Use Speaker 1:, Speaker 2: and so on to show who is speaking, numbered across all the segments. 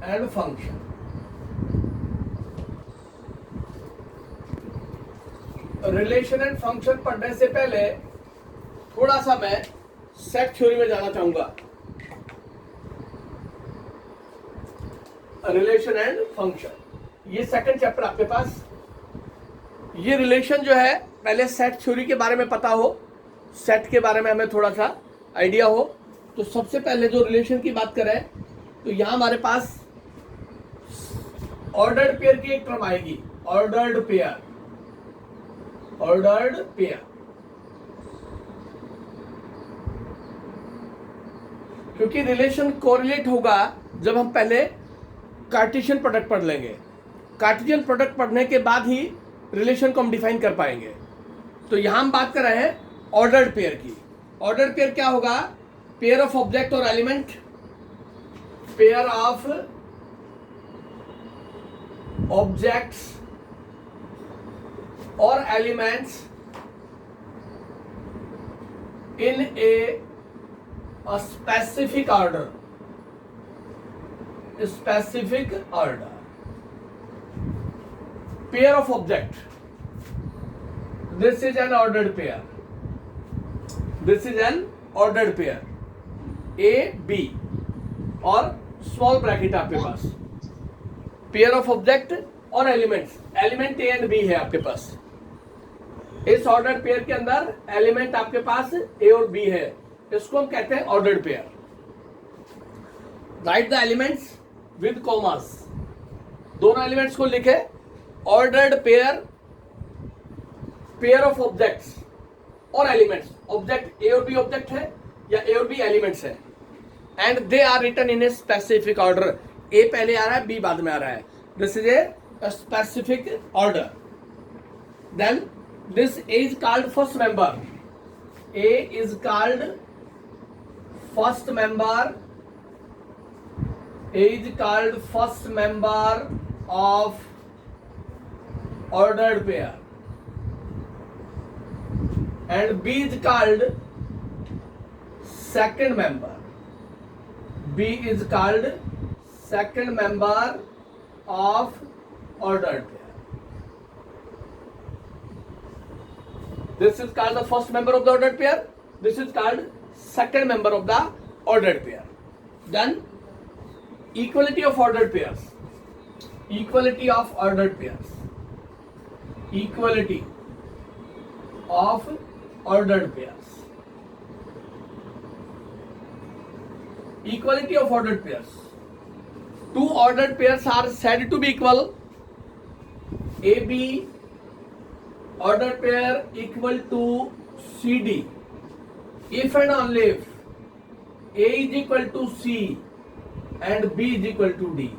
Speaker 1: And function. Relation and function पढ़ने से पहले थोड़ा सा मैं सेट थ्योरी में जाना चाहूंगा। रिलेशन एंड फंक्शन, ये सेकंड चैप्टर आपके पास। ये रिलेशन जो है, पहले सेट थ्योरी के बारे में पता हो, सेट के बारे में हमें थोड़ा सा आइडिया हो। तो सबसे पहले जो रिलेशन की बात करें तो यहां हमारे पास ऑर्डर्ड पेयर की एक टर्म आएगी, ऑर्डर्ड पेयर। ऑर्डर्ड पेयर, क्योंकि रिलेशन कोरिलेट होगा जब हम पहले कार्टेशियन प्रोडक्ट पढ़ लेंगे। कार्टेशियन प्रोडक्ट पढ़ने के बाद ही रिलेशन को हम डिफाइन कर पाएंगे। तो यहां हम बात कर रहे हैं ऑर्डर्ड पेयर की। ऑर्डर्ड पेयर क्या होगा? पेयर ऑफ ऑब्जेक्ट और एलिमेंट, पेयर ऑफ ऑब्जेक्ट्स और elements in a specific order. Specific order. Pair of object, this is an ordered pair. This is an ordered pair, A B, और small bracket आपके पास। Pair of object और elements, element A and B है आपके पास। इस ordered pair के अंदर element आपके पास ए और बी है, इसको हम कहते हैं ordered pair. Write the elements with commas, दोनों एलिमेंट्स को लिखे। Ordered pair, pair of objects और एलिमेंट्स। ऑब्जेक्ट ए और बी ऑब्जेक्ट है या ए और बी एलिमेंट्स है, and they are written in a specific order. A पहले आ रहा है, बी बाद में आ रहा है। This is a specific order. Then this A is called first member. A is called first member. A is called first member of ordered pair, and B is called second member. B is called second member of ordered pair. This is called the first member of the ordered pair. This is called second member of the ordered pair. Then equality of ordered pairs. Equality of ordered pairs. Equality of ordered pairs. Equality of ordered pairs. Two ordered pairs are said to be equal. AB ordered pair equal to CD if and only if A is equal to C and B is equal to D.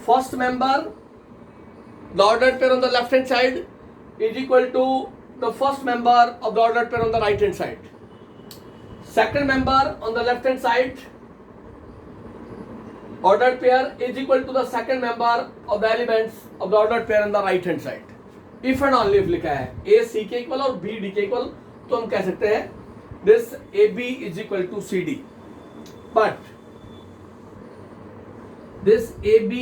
Speaker 1: First member, the ordered pair on the left hand side, is equal to the first member of the ordered pair on the right hand side. Second member on the left hand side, ordered pair is equal to the second member of the elements of the ordered pair on the right hand side. If and only if लिखा है A C के equal और B D के equal, तो हम कह सकते हैं this AB is equal to CD. But this AB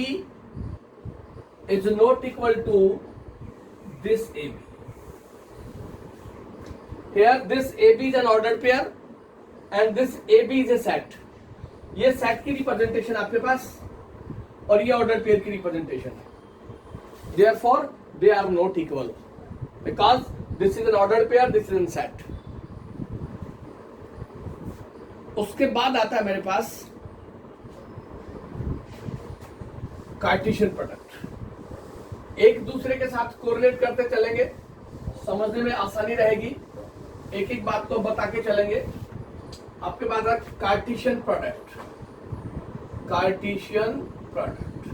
Speaker 1: is not equal to this AB. Here this AB is an ordered pair and this AB is a set. ये set की representation आपके पास और ये ऑर्डर्ड पेयर की representation है। Therefore they are not equal because this is an ordered pair, this is a set. उसके बाद आता है मेरे पास कार्टेशियन प्रोडक्ट। एक दूसरे के साथ कोरिलेट करते चलेंगे, समझने में आसानी रहेगी। एक एक बात को बता के चलेंगे। आपके पास है Cartesian product. Cartesian product,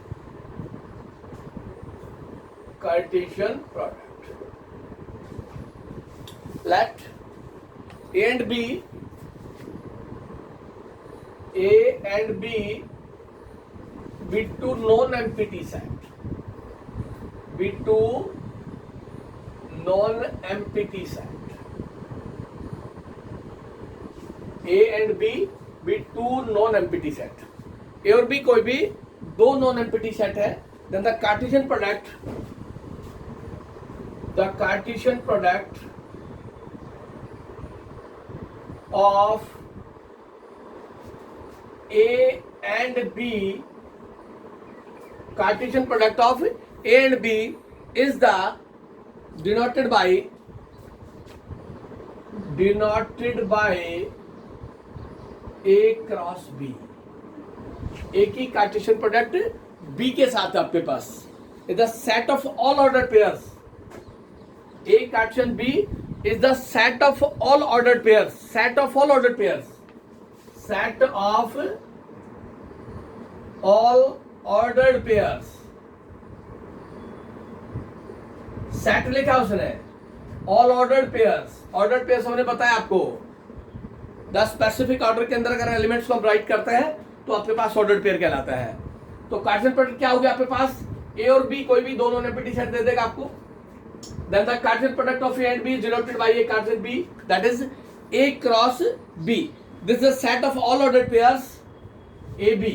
Speaker 1: Cartesian product. Let A and B, A and B be two non-empty set. Be two non-empty set. A and B be two non-empty set. A और बी कोई भी दो नॉन एम्प्टी सेट है, then the Cartesian product of A and B, Cartesian product of A and B is the denoted by A cross B. A की Cartesian product B के साथ आपके पास is the set of all ordered pairs. A Cartesian B is the set of all ordered pairs. Set of all ordered pairs. Set of all ordered pairs. Set लिखा उसने, all ordered pairs. Ordered pairs हमने बताया आपको, the specific order के अंदर अगर elements को हम राइट करते हैं तो आपके पास ऑर्डर्ड पेयर कहलाता है. तो कार्टेशियन प्रोडक्ट क्या हो गया आपके पास, ए और बी कोई भी दोनों एम्प्टी सेट दे देगा आपको. Then the Cartesian product of A and B denoted by A Cartesian B, that is A cross B. This is a set of all ordered pairs AB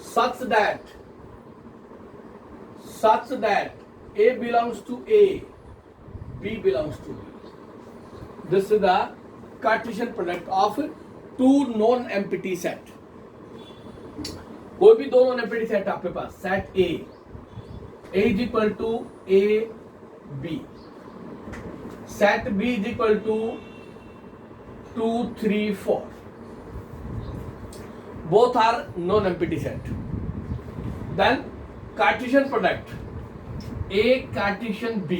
Speaker 1: such that A belongs to A, B belongs to B. This is the Cartesian product of two non-empty set. कोई भी दो non-empty set आपके पास, set A is equal to A B, set B is equal to 2, 3, 4. Both are non-empty set. Then Cartesian product A Cartesian B,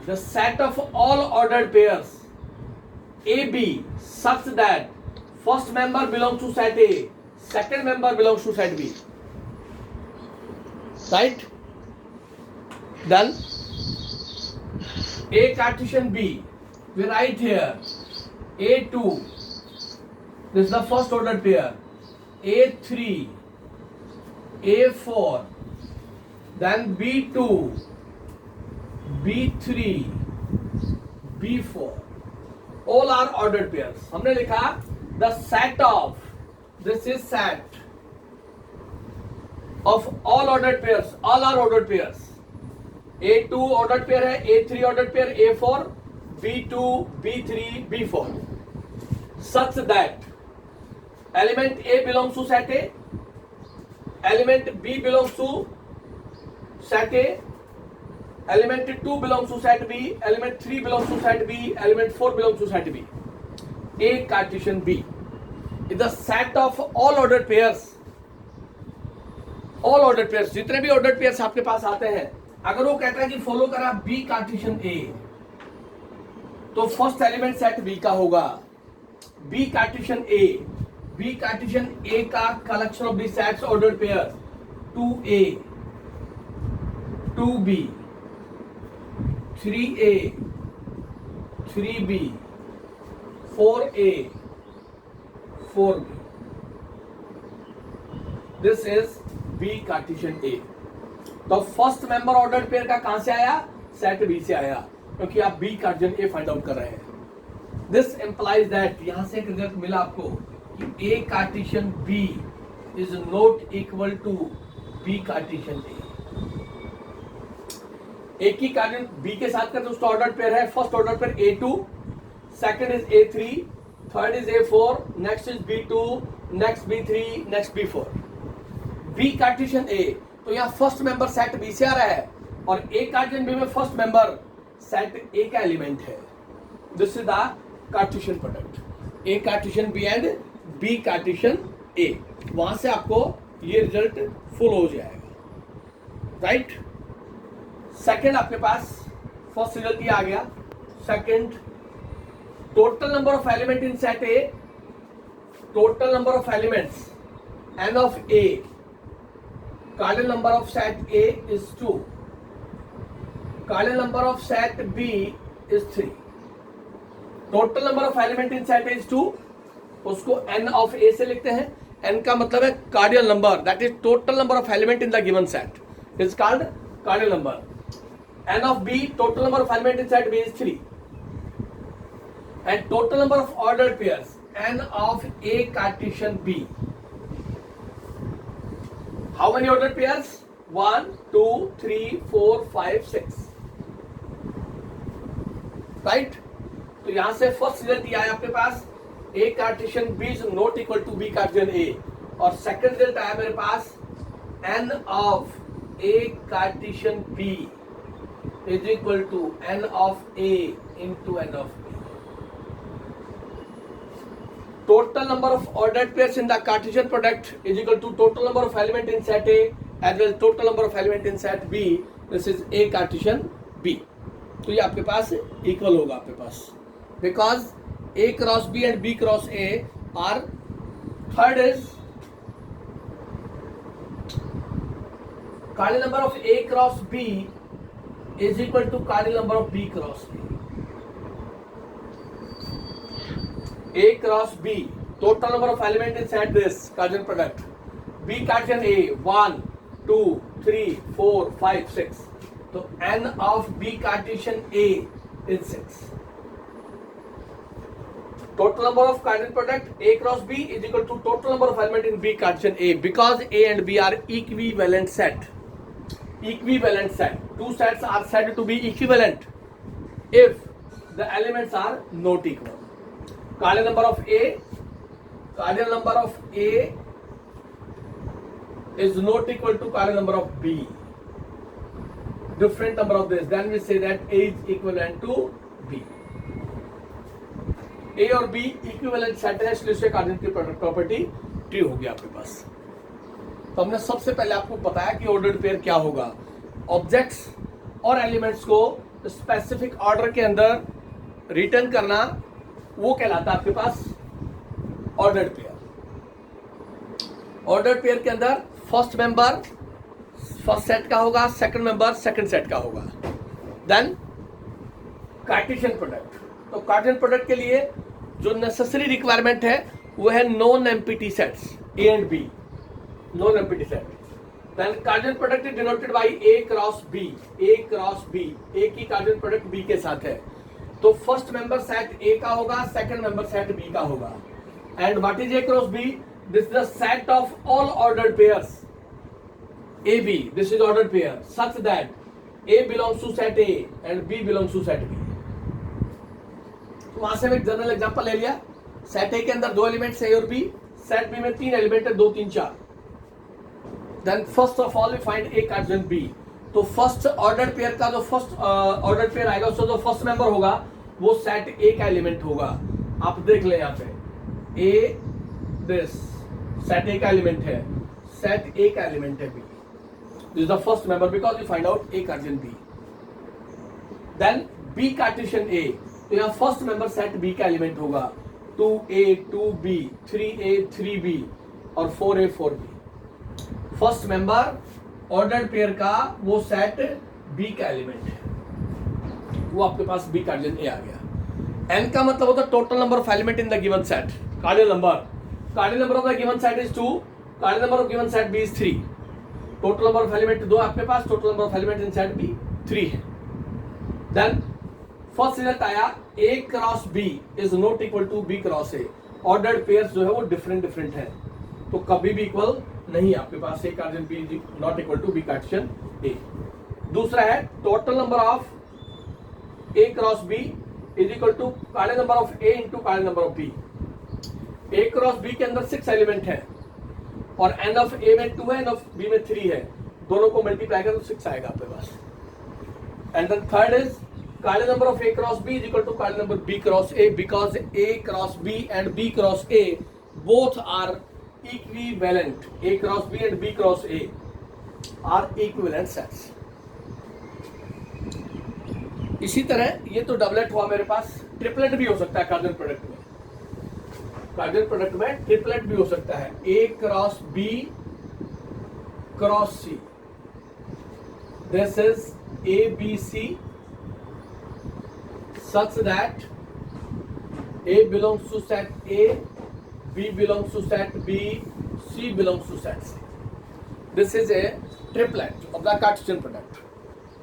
Speaker 1: the set of all ordered pairs AB such that first member belongs to set A, second member belongs to set B. Right? Then A Cartesian B, we write here A2, this is the first ordered pair, A3, A4, then B2, B3, B4, all are ordered pairs. हमने लिखा the set of, this is set of all ordered pairs, all are ordered pairs. A2 ordered pair है, A3 ordered pair, A4, B2, B3, B4, such that element A belongs to set A, element B belongs to set A, element 2 belongs to set B, element 3 belongs to set B, element 4 belongs to set B. A Cartesian B is the set of all ordered pairs. All ordered pairs, जितने भी ordered pairs आपके पास आते हैं, अगर वो कहता है कि फॉलो करा बी कार्टेशियन ए, तो फर्स्ट एलिमेंट सेट बी का होगा. बी कार्टेशियन ए का collection of the sets ordered pair 2A, 2B, 3A, 3B, 4A, 4B. This is B Cartesian A. तो फर्स्ट मेंबर ऑर्डर्ड पेयर का कहां से आया, सेट बी से आया, क्योंकि आप बी कार्टेशियन ए फाइंड आउट कर रहे हैं. दिस इंप्लाइज दैट, यहां से एक रिजल्ट मिला आपको कि A Cartesian B is not equal to B Cartesian A. A की कार्टेशियन बी के साथ का उसका ऑर्डर्ड पेयर है, first ordered pair A2, second is A3, third is A4, next is B2, next B3, next B4. B Cartesian A, तो यहाँ first member set B से आ रहा है और ए कार्टेशियन बी में फर्स्ट मेंबर सेट ए का element है. This is the Cartesian product A Cartesian B and B Cartesian A. वहां से आपको ये रिजल्ट फुल हो जाएगा. राइट? सेकंड आपके पास फर्स्ट रिजल्ट ये आ गया. Second, total number of element in set A, total number of elements n of A, cardinal number of set A is 2, cardinal number of set B is 3. Total number of element in set is 2, उसको n of A से लिखते हैं. n का मतलब है cardinal number, that is total number of element in the given set is called cardinal number. n of B, total number of element in set B is 3, and total number of ordered pairs n of A Cartesian B. How many ordered pairs? 1, 2, 3, 4, 5, 6. Right? तो यहां से first result ये आया आपके पास A Cartesian B is not equal to B Cartesian A, और second result आया मेरे पास n of A Cartesian B is equal to n of A into n of B. Total number of ordered pairs in the Cartesian product is equal to total number of element in set A as well as total number of element in set B. This is A Cartesian B. तो ये आपके पास इक्वल होगा आपके पास, because A cross B and B cross A are, third is cardinal number of A cross B is equal to cardinal number of B cross B. A cross B, total number of element inside this Cartesian product. B Cartesian A, 1, 2, 3, 4, 5, 6. So n of B Cartesian A is 6. Total number of Cartesian product A cross B is equal to total number of element in B Cartesian A, because A and B are equivalent set. Equivalent set. Two sets are said to be equivalent if the elements are not equal. Cardinal number of A is not equal to cardinal number of B. Different number of this, then we say that A is equivalent to B. A और B equivalent set है, इसलिए उससे Cartesian की product property true होगी आपके पास. तो हमने सबसे पहले आपको बताया कि ऑर्डर्ड पेयर क्या होगा. ऑब्जेक्ट्स और एलिमेंट्स को स्पेसिफिक ऑर्डर के अंदर रिटर्न करना, वो कहलाता है आपके पास ऑर्डर्ड पेयर. ऑर्डर्ड पेयर के अंदर फर्स्ट मेंबर फर्स्ट सेट का होगा, सेकंड मेंबर सेकंड सेट का होगा. Then Cartesian product. तो कार्टेशियन प्रोडक्ट के लिए जो नेसेसरी रिक्वायरमेंट है वो है non empty sets A and B, non empty set. Then Cartesian product is denoted by A cross B. A cross B, A की कार्टेशियन प्रोडक्ट बी के साथ है, तो फर्स्ट मेंबर सेट ए का होगा, सेकंड मेंबर सेट बी का होगा. And what is A cross B? This is the set of all ordered pairs A B. This is ordered pair such that A belongs to set A and B belongs to set B. तो वहां से हम एक general example ले लिया. Set ए के अंदर दो एलिमेंट्स ए और बी, सेट बी में तीन एलिमेंट है, 2, 3, 4. Then first of all we find A Cartesian B. तो फर्स्ट ऑर्डर्ड पेयर का जो फर्स्ट ऑर्डर्ड पेयर आएगा, उसका जो फर्स्ट मेंबर होगा वो सेट ए का एलिमेंट होगा. आप देख ले यहाँ पे ए, दिस सेट ए का एलिमेंट है, सेट ए का एलिमेंट है B. This is the first member because you find out A Cartesian B. Then B Cartesian A, तो यहाँ फर्स्ट मेंबर सेट बी का एलिमेंट होगा, 2A 2B 3A 3B और 4A 4B. First member ordered pair का वो set B का element है, वो आपके पास बी कार्टेशियन ए आ गया. एन का मतलब होता है total number of element in the given set. Cardinal number of the given set is 2, cardinal number of given set B is 3. Total number of element 2 आपके पास, total number of element in set B 3 है. Then first result आया A cross B is not equal to B cross A. Ordered pairs जो है वो different है, तो कभी भी इक्वल नहीं आपके पास. A Cartesian B not equal to B Cartesian A. दूसरा है total number of A cross B is equal to cardinal number of A into cardinal number of B. A cross B के अंदर 6 element है और N of ए में 2 है, N of B में 3 है. दोनों को मल्टीप्लाई करें तो 6 आएगा आपके पास. And then third is cardinal number of A cross B is equal to cardinal number B cross A, because A cross B and B cross A both are equivalent. A cross B and B cross A are equivalent sets. इसी तरह ये तो doublet हुआ मेरे पास. Triplet भी हो सकता है कार्टेशियन प्रोडक्ट में. कार्टेशियन प्रोडक्ट में ट्रिपलेट भी हो सकता है. A cross B cross C. This is A B C such that A belongs to set A, B belongs to set B, C belongs to set C. This is a triplet of the Cartesian product.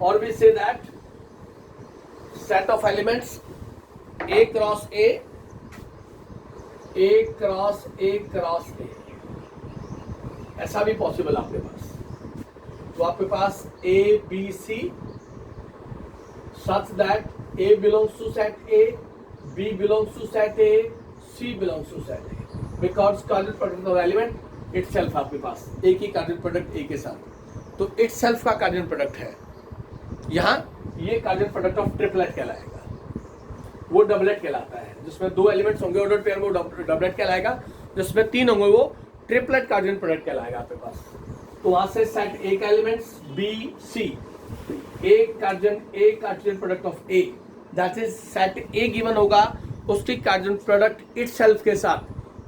Speaker 1: Or we say that set of elements A cross A A cross A cross A, ऐसा भी possible आपके पास। तो आपके पास A B C such that A belongs to set A, B belongs to set A, C belongs to set A, because coordinate product of element itself आपके पास एक ही coordinate product A के साथ, तो itself का coordinate product है। यहाँ ये coordinate product of triplet कहलाएगा, वो डबलेट कहलाता है। जिसमें दो एलिमेंट्स होंगे ऑर्डर पेयर में वो डबलेट कहलाएगा, जिसमें तीन होंगे वो ट्रिपलेट coordinate product कहलाएगा आपके पास। तो वहां से सेट A का elements B C, A Cartesian product of A, that is set A given होगा, उसकी कार्टेशियन प्रोडक्ट इटसेल्फ के साथ,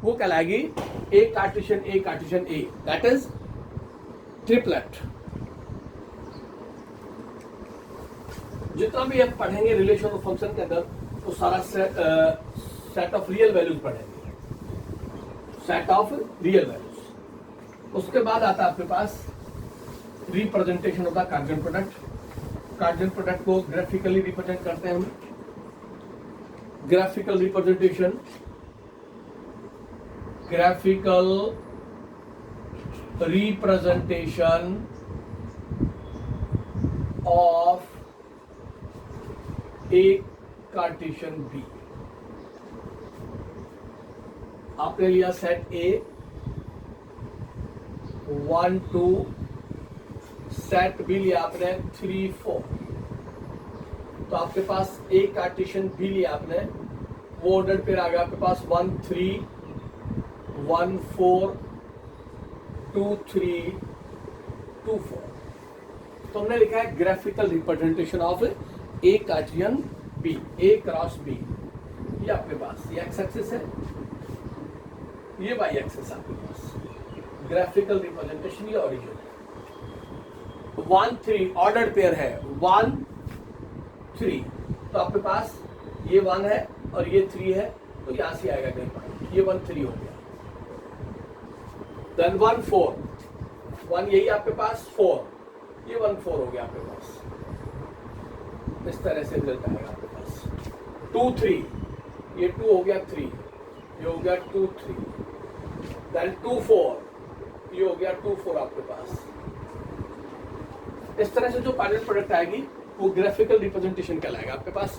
Speaker 1: वो कहलाएगी A Cartesian A, that is triplet. जितना भी आप पढ़ेंगे रिलेशन ऑफ फंक्शन के अंदर, वो सारा सेट ऑफ रियल वैल्यूज पढ़ेंगे, सेट ऑफ रियल वैल्यूज। उसके बाद आता है आपके पास representation of the Cartesian product. Cartesian product को ग्राफिकली रिप्रेजेंट करते हैं हम। Graphical representation, graphical representation of A Cartesian B. आपने लिया सेट ए 1 2, सेट बी लिया आपने 3 4, तो आपके पास ए कार्टेशियन बी लिया आपने, वो ऑर्डर पेयर आ गया आपके पास 1 3 1 4 2 3 2 4। तो हमने लिखा है graphical representation of A Cartesian B, A cross B. ये आपके पास ये एक्स एक्सिस है, ये वाई एक्सिस आपके पास। ग्राफिकल रिप्रेजेंटेशन ये ओरिजिन 1 3 ऑर्डर्ड पेयर है 1 3, तो आपके पास ये 1 है और ये 3 है, तो यहां से आएगा कहीं पर, ये 1 3 हो गया। देन 1 4, 1 यही आपके पास 4, ये 1 4 हो गया आपके पास। इस तरह से रिजल्ट आएगा आपके पास। 2 3, ये 2 हो गया 3, ये हो गया 2 3, देन 2 4, ये हो गया 2 4 आपके पास। इस तरह से जो फाइनल प्रोडक्ट आएगी वो ग्राफिकल रिप्रेजेंटेशन कहलाएगा। आपके पास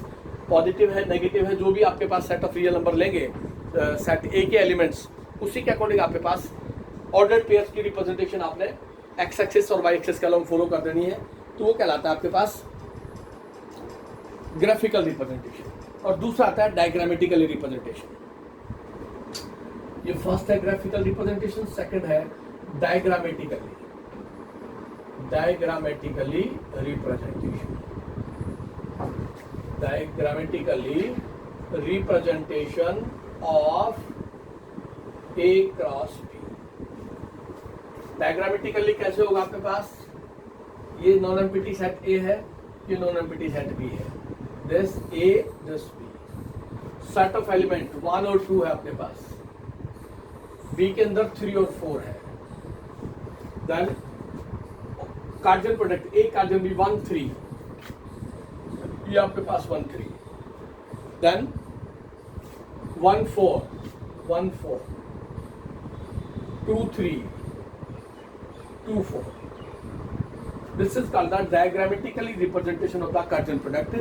Speaker 1: पॉजिटिव है, नेगेटिव है, जो भी आपके पास सेट ऑफ रियल नंबर लेंगे, सेट ए के एलिमेंट्स, उसी के अकॉर्डिंग आपके पास ऑर्डर्ड पेयर्स की रिप्रेजेंटेशन आपने एक्स एक्सिस और वाई एक्सिस के अलोंग फॉलो कर देनी है, तो वो कहलाता है आपके पास ग्राफिकल रिप्रेजेंटेशन। और दूसरा आता है डायग्रामेटिकली रिप्रेजेंटेशन। ये फर्स्ट है ग्राफिकल रिप्रेजेंटेशन, सेकंड है diagrammatically representation. Diagrammatically representation of A cross B. Diagrammatically कैसे होगा आपके पास, ये नॉन एम्प्टी सेट ए है, ये नॉन एम्प्टी सेट बी है, this A this B. Set of element 1 और 2 है आपके पास, बी के अंदर 3 और 4 है। Then Cartesian product A Cartesian B 1 3, ये आपके पास 1 3, then 1 4 1 4 2 3 2 4। This is called the diagrammatically representation of the Cartesian product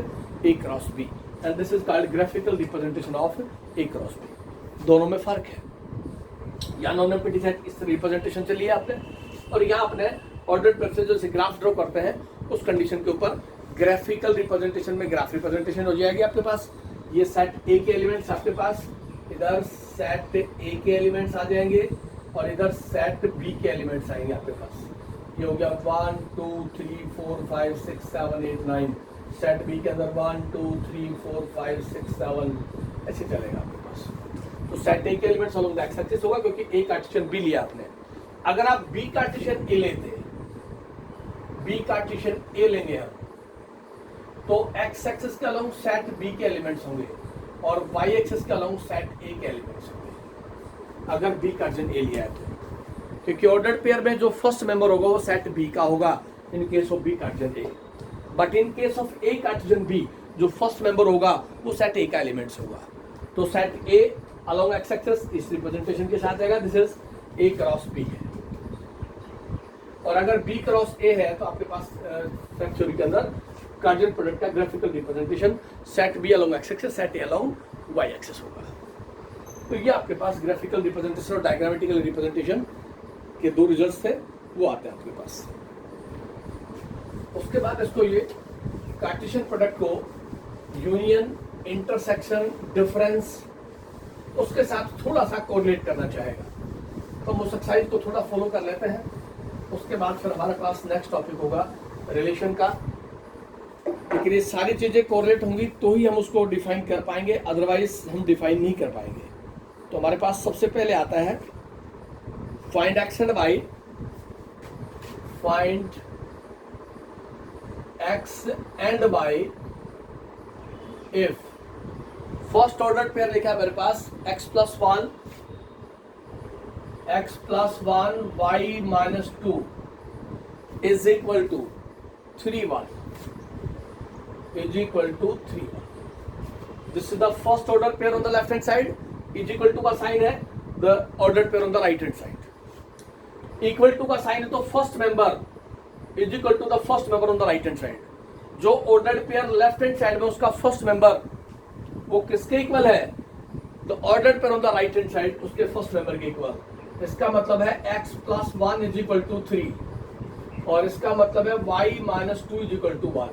Speaker 1: A cross B, and this is called graphical representation of A cross B. दोनों में फर्क है। यहाँ नॉन एम्प्टी सेट इस representation से लिया आपने, और यहाँ आपने ऑर्डर्ड पेयर से जो ग्राफ ड्रॉ करते हैं उस कंडीशन के ऊपर ग्राफिकल रिप्रेजेंटेशन में ग्राफ रिप्रेजेंटेशन हो जाएगी आपके पास। ये सेट ए के एलिमेंट्स आपके पास, इधर सेट ए के एलिमेंट्स आ जाएंगे और इधर सेट बी के एलिमेंट्स आएंगे आपके पास। ये हो गया 1 2 3 4 5 6 7 8 9, सेट बी के अंदर 1 2 3 4 5 6 7 ऐसे चलेगा आपके पास। तो सेट ए के elements along the x axis होगा, क्योंकि ए कार्टेशियन बी लिया आपने। अगर आप बी कार्टेशियन ए लेते, बी कार्टेशियन ए लेंगे हम, तो एक्स एक्सिस के अलोंग सेट बी के एलिमेंट्स होंगे और वाई एक्सिस के अलोंग सेट ए के एलिमेंट्स होंगे, अगर बी कार्टेशियन ए लिया है तो। क्योंकि ऑर्डर्ड पेयर में जो फर्स्ट मेंबर होगा वो सेट बी का होगा in case of B Cartesian A, but in case of A Cartesian B जो फर्स्ट मेंबर होगा वो सेट ए का एलिमेंट्स होगा। तो set A along x axis इस रिप्रेजेंटेशन के साथ आएगा, this is a cross b है। और अगर b क्रॉस a है तो आपके पास सेट थ्योरी के अंदर कार्टेशियन प्रोडक्ट का graphical representation set b along x axis set a along y axis होगा। तो ये आपके पास ग्राफिकल रिप्रेजेंटेशन और डायग्रामेटिकल रिप्रेजेंटेशन के दो रिजल्ट्स थे, वो आते हैं आपके पास। उसके बाद इसको ये कार्टेशियन प्रोडक्ट को यूनियन, इंटरसेक्शन, डिफरेंस उसके साथ थोड़ा सा कोरिलेट करना चाहेगा, तो हम उस एक्सरसाइज को थोड़ा फॉलो कर लेते हैं। उसके बाद फिर हमारा क्लास नेक्स्ट टॉपिक होगा रिलेशन का, लेकिन ये सारी चीजें कोरिलेट होंगी तो ही हम उसको डिफाइन कर पाएंगे, अदरवाइज हम डिफाइन नहीं कर पाएंगे। तो हमारे पास सबसे पहले आता है find x and y, find x and y if first order pair लिखा है मेरे पास x plus one y minus two is equal to 3 1 is equal to 3 1. This is the first order pair on the left hand side, is equal to का sign है the ordered pair on the right hand side. Equal to का sign है तो first member is equal to the first member on the right hand side. जो ordered pair left hand side में उसका first member वो किसके equal है? तो ordered pair on the right hand side उसके फर्स्ट मेंबर के इक्वल। इसका मतलब है x plus one is equal to 3 और इसका मतलब है y minus two is equal to 1,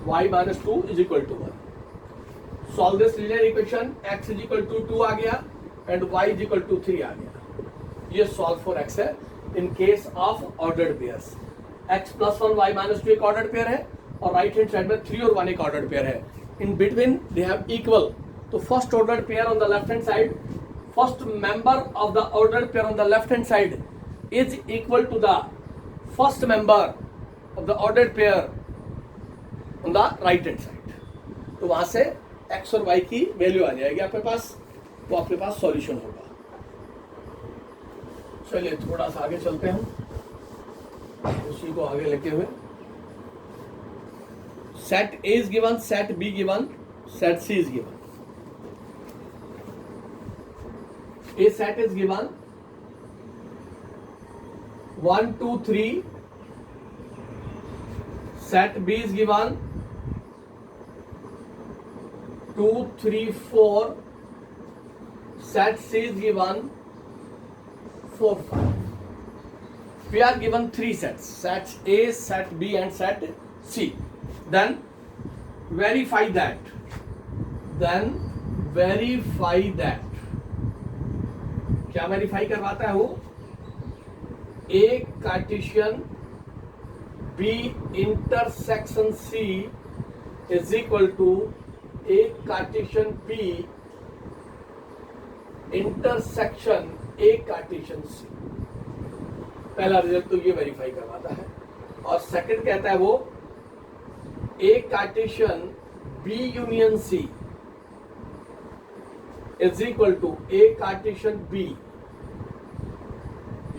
Speaker 1: y minus two is equal to 1। Solve this linear equation, x is equal to 2 आ गया and y is equal to 3 आ गया। ये solve for x है इन case of ordered pairs. x plus one y minus to एक ordered pair है और right hand side में 3 और 1 एक ऑर्डर्ड पेयर है। In between they have equal, तो first ordered pair on the left hand side, first member of the ordered pair on the left hand side is equal to the first member of the ordered pair on the right hand side। तो वहां से x और y की value आ जाएगी आपके पास, तो आपके पास सॉल्यूशन होगा। चलिए थोड़ा सा आगे चलते हैं हम उसी को आगे लेके हुए। Set A is given, set B given, set C is given. A set is given 1 2 3. Set B is given 2 3 4. Set C is given 4 5. We are given 3 sets: set A, set B, and set C. Then verify that. क्या verify करवाता है वो? A Cartesian B intersection C is equal to A Cartesian B intersection A Cartesian C। पहला result तो ये verify करवाता है। और सेकंड कहता है वो A Cartesian B union C is equal to A Cartesian B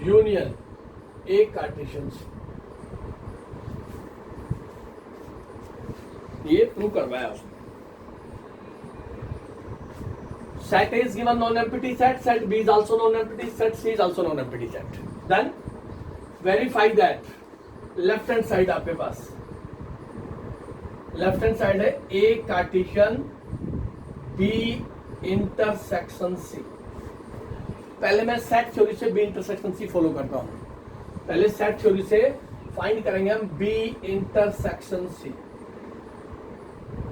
Speaker 1: union A Cartesian C। ये प्रूव करवाया उसने। Set A is given non-empty set, set B is also non-empty set, C is also non-empty set. Then verify that left hand side आपके पास left hand side है A Cartesian B intersection C। पहले मैं set theory से B intersection C follow करता हूं। पहले set theory से फाइंड करेंगे हम B intersection C।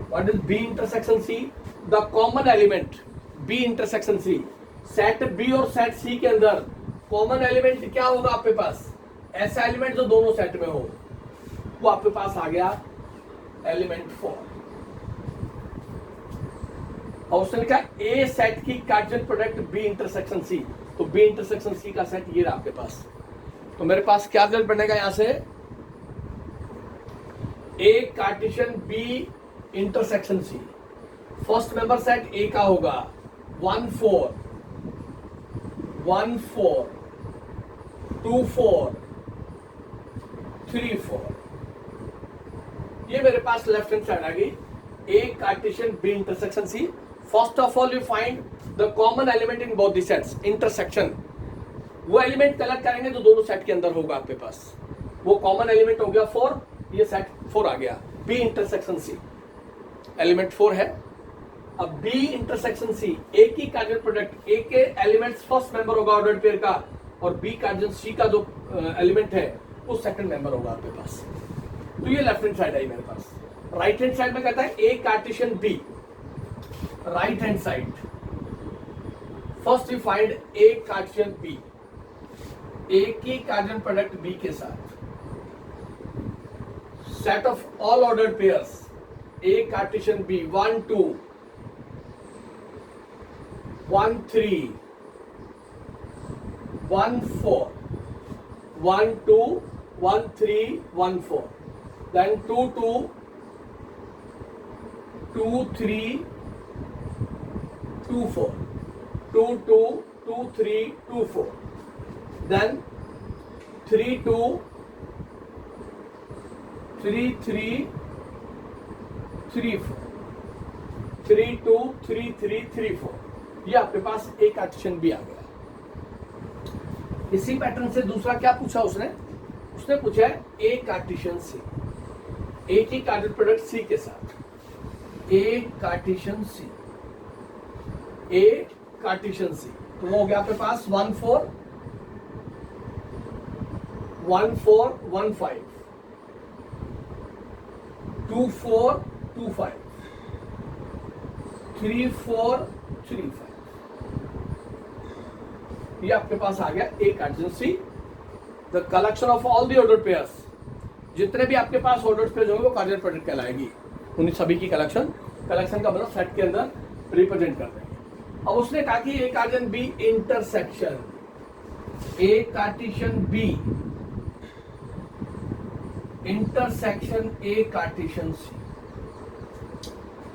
Speaker 1: What is B intersection C? The common element B intersection C। Set B और सेट C के अंदर कॉमन एलिमेंट क्या होगा आपके पास? ऐसा एलिमेंट जो दोनों सेट में हो, वो आपके पास आ गया एलिमेंट 4। और उसने लिखा A सेट की Cartesian product B intersection C, तो B इंटरसेक्शन C का सेट ये रहा आपके पास। तो मेरे पास क्या रिजल्ट बनेगा यहां से? A Cartesian B intersection C। First member set A का होगा 1 4 1 4 2 4 3 4। ये मेरे पास लेफ्ट हैंड साइड आ गई A Cartesian B intersection C। First of all you find the common element in both the sets, intersection, वो element collect करेंगे जो दोनों set के अंदर होगा आपके पास। वो कॉमन एलिमेंट हो गया 4, ये सेट 4 आ गया, बी इंटरसेक्शन सी, एलिमेंट 4 है। अब बी इंटरसेक्शन सी, ए की कार्डियल प्रोडक्ट, ए के एलिमेंट्स फर्स्ट मेंबर होगा ऑर्डर्ड पेयर का, और बी कार्डियल सी का जो एलिमेंट है वो सेकंड मेंबर होगा आपके पास। तो ये लेफ्ट हैंड साइड है मेरे पास। राइट हैंड साइड में कहता है A Cartesian B, right hand side first you find A Cartesian B, A की कार्डियल प्रोडक्ट बी के साथ, set of all ordered pairs A Cartesian B 1 2 1 3 1 4 1 2 1 3 1 4, then 2 2 2 3 2 4 2 2 2 3 2 4, then 3 2 3 3 3 4 3 2 3 3 3 4, ये आपके पास एक कार्टेशियन भी आ गया। इसी पैटर्न से दूसरा क्या पूछा उसने पूछा है ए कार्टेशियन सी, ए की कार्डियल प्रोडक्ट सी के साथ, ए कार्टेशियन सी, ए कार्टेशियन सी, तो वो हो गया आपके पास 1 4 1 4 1 5 2 4 2 5 3 4 3 5, ये आपके पास आ गया A Cartesian C. The collection of all the ordered pairs, जितने भी आपके पास ऑर्डर्ड पेयर्स होंगे वो कार्डियल प्रोडक्ट कहलाएगी, उन सभी की कलेक्शन का मतलब सेट के अंदर रिप्रेजेंट कर देंगे। अब उसने कहा कि A Cartesian B intersection, A Cartesian B intersection A Cartesian C,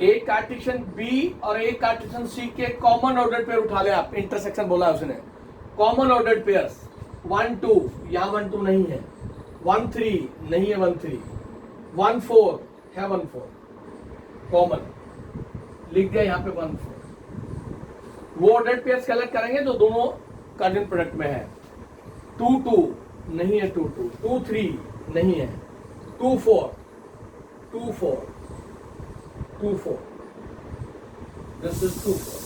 Speaker 1: A Cartesian B और ए कार्टेशियन सी के कॉमन ऑर्डर्ड पेयर उठा ले आप, इंटरसेक्शन बोला है उसने, कॉमन ऑर्डर्ड पेयर्स 1 2, यहां 1 2 नहीं है, 1 3 नहीं है, 1 3 1 4 है, 1 4 कॉमन लिख दिया यहां पे 1 4, वो ऑर्डर्ड पेयर्स कलेक्ट करेंगे जो दोनों कार्डियल प्रोडक्ट में है। 2 2 नहीं है, 2 2 2 3 नहीं है, 2 4 2 4 2 4, this is 2 4,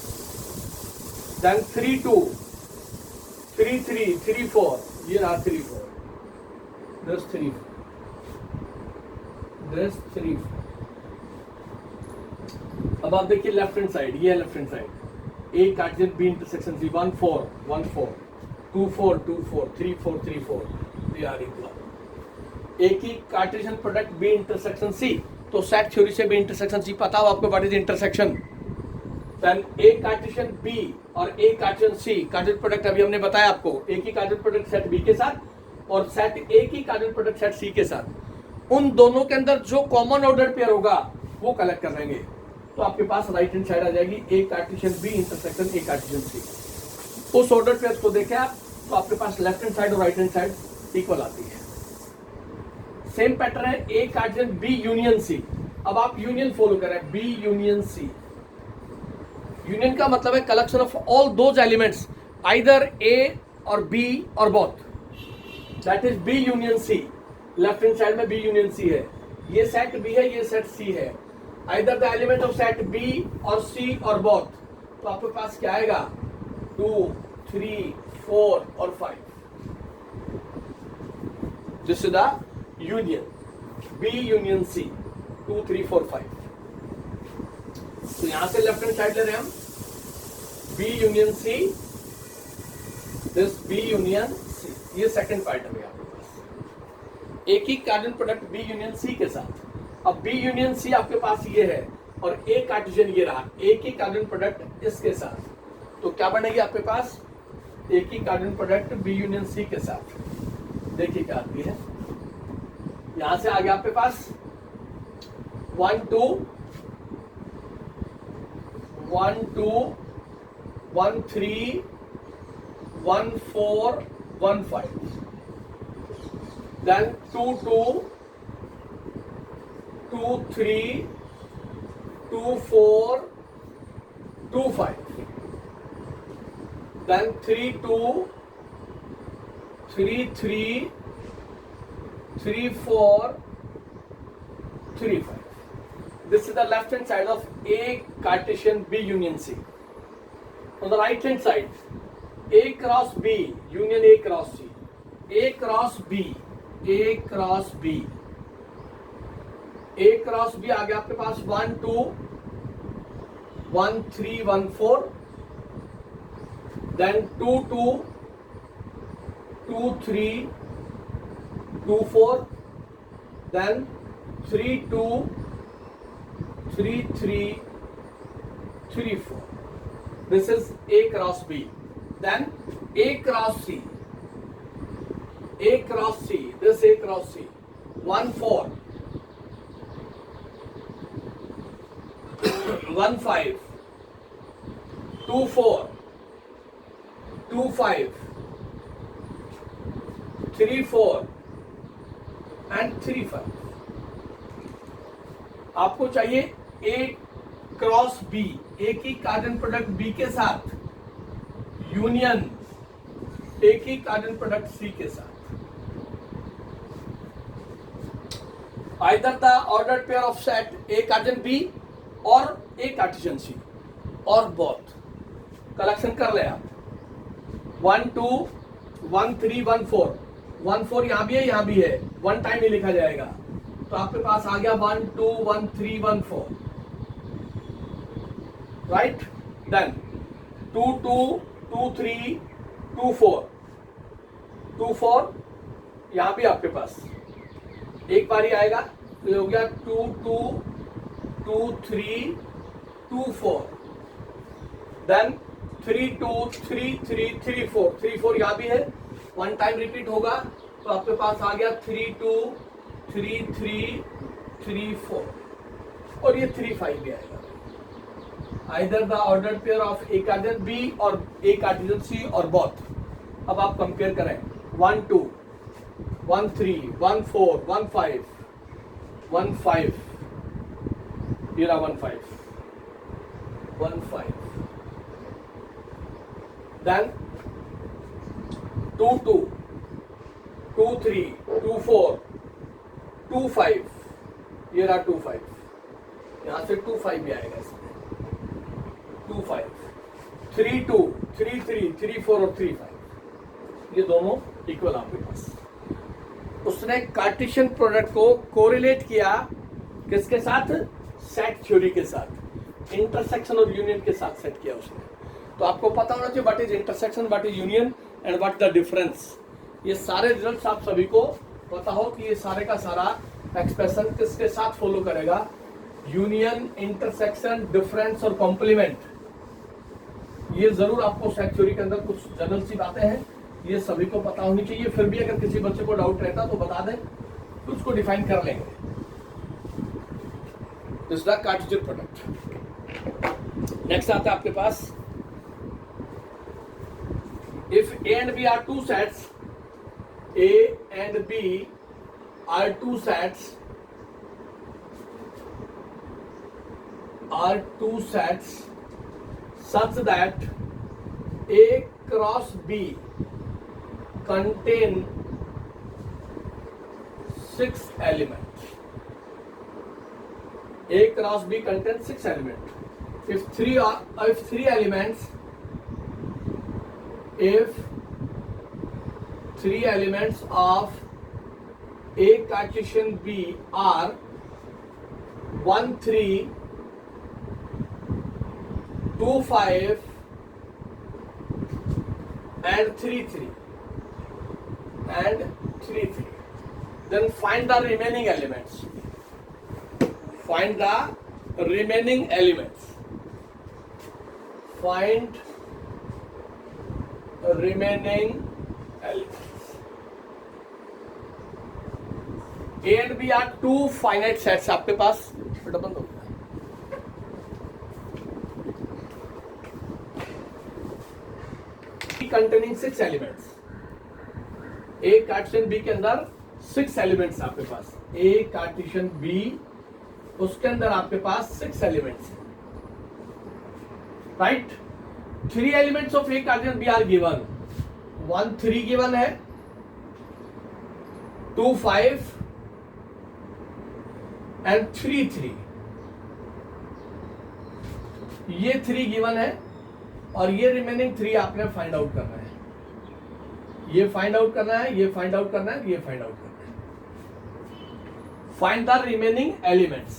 Speaker 1: then 3 2 3 3 3 4, ये रहा 3 4, this 3 4, this 3 4। अब आप देखिए लेफ्ट हैंड साइड, ये है लेफ्ट हैंड साइड, ए कार्टेशियन बी इंटरसेक्शन सी 1 4 1 4 2 4 2 4 3 4 3 4, ये आ रही ए की Cartesian product B intersection C, तो सेट थ्योरी से भी इंटरसेक्शन सी पता हो आपको, what is intersection. Then A Cartesian B और ए कार्टेशियन सी, कार्डियल प्रोडक्ट अभी हमने बताया आपको, ए की कार्डियल प्रोडक्ट सेट बी के साथ और सेट ए की कार्डियल प्रोडक्ट सेट सी के साथ, उन दोनों के अंदर जो कॉमन ऑर्डर्ड पेयर होगा वो कलेक्ट कर लेंगे, तो आपके पास राइट हैंड साइड आ जाएगी A Cartesian B intersection A Cartesian C. उस ऑर्डर्ड पेयर को देखें आप तो आपके पास लेफ्ट हैंड साइड और राइट हैंड साइड इक्वल आती है। सेम पैटर्न है A Cartesian B union C, अब आप यूनियन फॉलो करें, बी यूनियन सी, यूनियन का मतलब है collection of all those elements either A और बी और both, that is B union C. Left hand side में बी यूनियन सी है, ये सेट बी है, ये सेट सी है, either the element of set B और सी और बोथ, तो आपके पास क्या आएगा 2 3 4 और 5, this is the union B union C 2 3 4 5। तो यहां से लेफ्ट हैंड साइड ले रहे हैं हम B union C, this B union C, ये सेकंड पार्ट है आपके पास, एक ही कार्डियल प्रोडक्ट बी यूनियन सी के साथ। अब बी यूनियन सी आपके पास ये है और ए कार्टेशियन ये रहा, एक ही कार्डियल प्रोडक्ट इसके साथ, तो क्या बनेगी आपके पास एक ही कार्डियल प्रोडक्ट बी यूनियन सी के साथ। देखिए क्या आती है, यहां से आ गया आपके पास 1 2 1 2 1 3 1 4 1 5, then 2 2 2 3 2 4 2 5, then 3 2 3 3 3 4 3 5. This is the left hand side of A Cartesian B union C. On the right hand side, A cross B union A cross C. A cross B, A cross B, A cross B आ गया आपके पास 1 2 1 3 1 4, then 2 2 2 3 2 4, then 3 2 3 3 3 4. This is A cross B. Then A cross C. A cross C. This A cross C. 1 4 1 5 2 4 2 5 3 4 and 3 5. आपको चाहिए A cross B, A की carbon product B के साथ union A की carbon product C के साथ. Either the ordered pair of set A Cartesian B or A Cartesian C or both. Collection कर ले आप. 1 2 1 3 1 4. 1 4 यहाँ भी है, यहाँ भी है. वन टाइम ही लिखा जाएगा. तो आपके पास आ गया 1 2 1 3 1 4. राइट. देन 2 2 2 3 2 4 2 4 यहाँ भी आपके पास एक बार ही आएगा. तो ये हो गया 2 2 2 3 2 4. देन 3 2 3 3 3 4 3 4 यहाँ भी है. वन टाइम रिपीट होगा. तो आपके पास आ गया 3 2 3 3 3 4 और ये 3 5 भी आएगा. Either the ordered pair of A Cartesian B or A Cartesian C or both. अब आप कंपेयर करें. 1 2 1 3 1 4 1 5 1 5. ये रहा 1 5 1 5. Then 2 2 2 3 2 4 2 5. ये रहा 2 5. यहाँ से 2 5 भी आएगा इसमें. 2 5 3 2 3 3 3 4 और 3 5. ये दोनों इक्वल आपके पास. उसने कार्टेशियन प्रोडक्ट को कोरिलेट किया किसके साथ? सेट थ्योरी के साथ. इंटरसेक्शन और यूनियन के साथ सेट किया उसने. तो आपको पता होना चाहिए what is intersection, what is union and what the difference. ये सारे रिजल्ट्स आप सभी को पता हो कि ये सारे का सारा एक्सप्रेशन किसके साथ फॉलो करेगा? यूनियन, इंटरसेक्शन, डिफरेंस और कॉम्प्लीमेंट. ये जरूर आपको सेट थ्योरी के अंदर कुछ जनरल सी बातें हैं, ये सभी को पता होनी चाहिए. फिर भी अगर किसी बच्चे को डाउट रहता तो बता दें, तो उसको डिफाइन कर लेंगे. This is the Cartesian product. Next आता है आपके पास, if A and B are two sets, A and B are two sets, such that A cross B contain 6 elements. A cross B contains 6 elements. If three elements of A Cartesian B are 1 3 2 5 and 3 3 then find the remaining elements. Find the remaining elements. Find remaining elements. A and B are two finite sets. आपके पास बेटा बंद हो गया. Containing 6 elements. A Cartesian B के अंदर 6 elements आपके पास. A Cartesian B उसके अंदर आपके पास 6 elements हैं. Right. 3 elements of A Cartesian B are given, 1 3 given है, 2 5 एंड 3 3, ये 3 गिवन है और ये रिमेनिंग 3 आपने फाइंड आउट करना है, ये फाइंड आउट करना है, ये फाइंड आउट करना है, ये फाइंड आउट करना है। Find the remaining elements,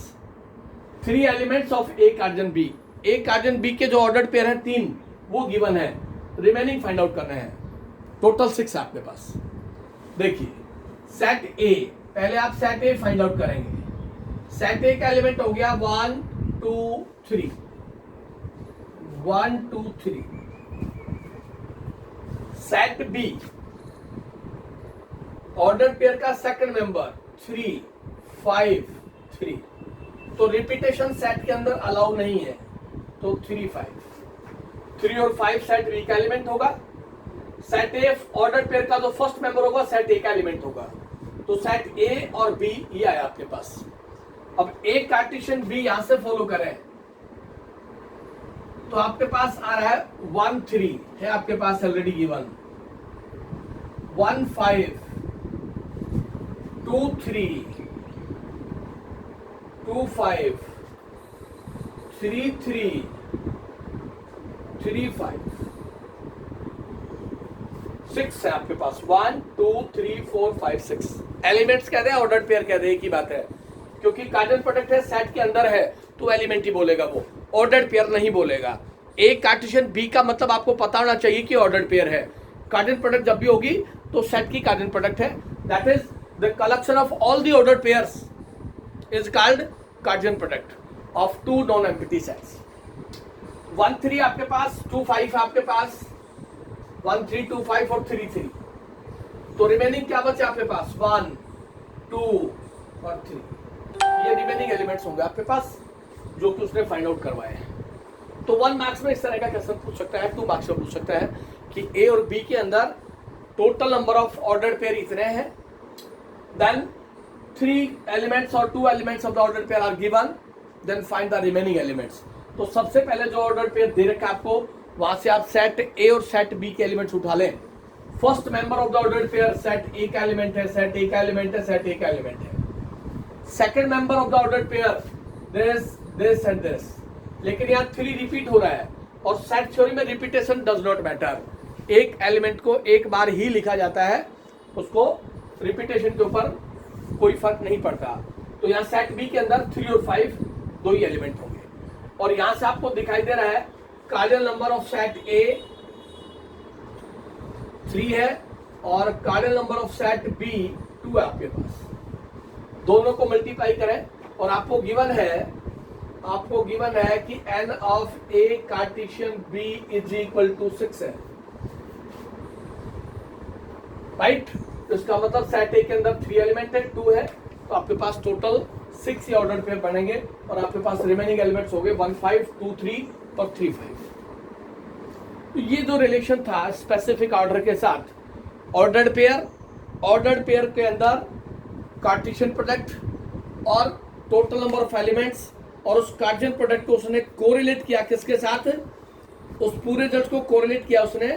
Speaker 1: 3 elements of A Cartesian B, A Cartesian B के जो ऑर्डर्ड पेयर है 3 वो गिवन है, रिमेनिंग फाइंड आउट करना है। टोटल 6 आपके पास। देखिए सेट ए, पहले आप सेट ए फाइंड आउट करेंगे। सेट ए का एलिमेंट हो गया 1 2 3, 1 2 3। सेट बी, ऑर्डर पेयर का सेकंड मेंबर 3 5 3, तो रिपीटेशन सेट के अंदर अलाउ नहीं है, तो 3 5, 3 और 5 सेट बी का एलिमेंट होगा। सेट ए ऑर्डर पेयर का जो फर्स्ट मेंबर होगा सेट ए का एलिमेंट होगा, तो सेट ए और बी ये आया आपके पास। अब ए कार्टेशियन बी यहां से फॉलो करें तो आपके पास आ रहा है 1 3 है आपके पास ऑलरेडी गिवन, 1 5 2 3 2 5 3 3 3 5 6 है आपके पास, 1 2 3 4 5 6 एलिमेंट्स कहते हैं, ऑर्डर्ड पेयर कहते हैं, एक ही बात है। क्योंकि कार्टेशियन प्रोडक्ट है, सेट के अंदर है, तो एलिमेंट ही बोलेगा, वो ऑर्डर्ड पेयर नहीं बोलेगा। ए कार्टेशियन बी का मतलब आपको पता होना चाहिए कि ऑर्डर्ड पेयर है। कार्टेशियन प्रोडक्ट जब भी होगी तो सेट की कार्टेशियन प्रोडक्ट है, that is the collection of all the ordered pairs is called Cartesian product of 2 non empty sets. 1 3 आपके पास, 2 5 आपके पास, 1 3 2 5 और 3 3, तो रिमेनिंग क्या बचे आपके पास 1 2 और 3, ये रिमेनिंग एलिमेंट्स होंगे आपके पास जो कि उसने फाइंड आउट करवाए हैं। तो 1 मार्क्स में इस तरह का क्वेश्चन पूछ सकता है, 2 मार्क्स में पूछ सकता है कि ए और बी के अंदर total number of ordered pair इतने हैं, देन 3 एलिमेंट्स और 2 elements of the ordered pair are given, then find the remaining elements. तो सबसे पहले जो ऑर्डर्ड पेयर दे रखा है आपको, वहां से आप सेट ए और सेट बी के एलिमेंट्स उठा लें। First member of the ordered pair set A का एलिमेंट है, सेट ए का एलिमेंट है, सेट ए का एलिमेंट है। Second member of the ordered pair this and this, लेकिन यहाँ 3 रिपीट हो रहा है और सेट थ्योरी में रिपीटेशन डज नॉट मैटर, एक एलिमेंट को एक बार ही लिखा जाता है, उसको रिपीटेशन के ऊपर कोई फर्क नहीं पड़ता। तो यहाँ सेट बी के अंदर 3 और 5 दो ही एलिमेंट होंगे, और यहां से आपको दिखाई दे रहा है cardinal number of set A 3 है और cardinal number of set B 2 है आपके पास। दोनों को मल्टीप्लाई करें और आपको गिवन है कि n of A Cartesian B is equal to 6 है, राइट। इसका मतलब सेट ए के अंदर 3 एलिमेंट है, 2 है, तो आपके पास टोटल 6 ऑर्डर पेयर बनेंगे और आपके पास रिमेनिंग एलिमेंट्स हो गए 1 5 2 3 और 3 5। तो ये जो रिलेशन था स्पेसिफिक ऑर्डर के साथ, ऑर्डर्ड पेयर के अंदर कार्टेशियन प्रोडक्ट और टोटल नंबर ऑफ एलिमेंट्स, और उस कार्टेशियन प्रोडक्ट को उसने कोरिलेट किया किसके साथ, उस पूरे रिजल्ट को कोरिलेट किया उसने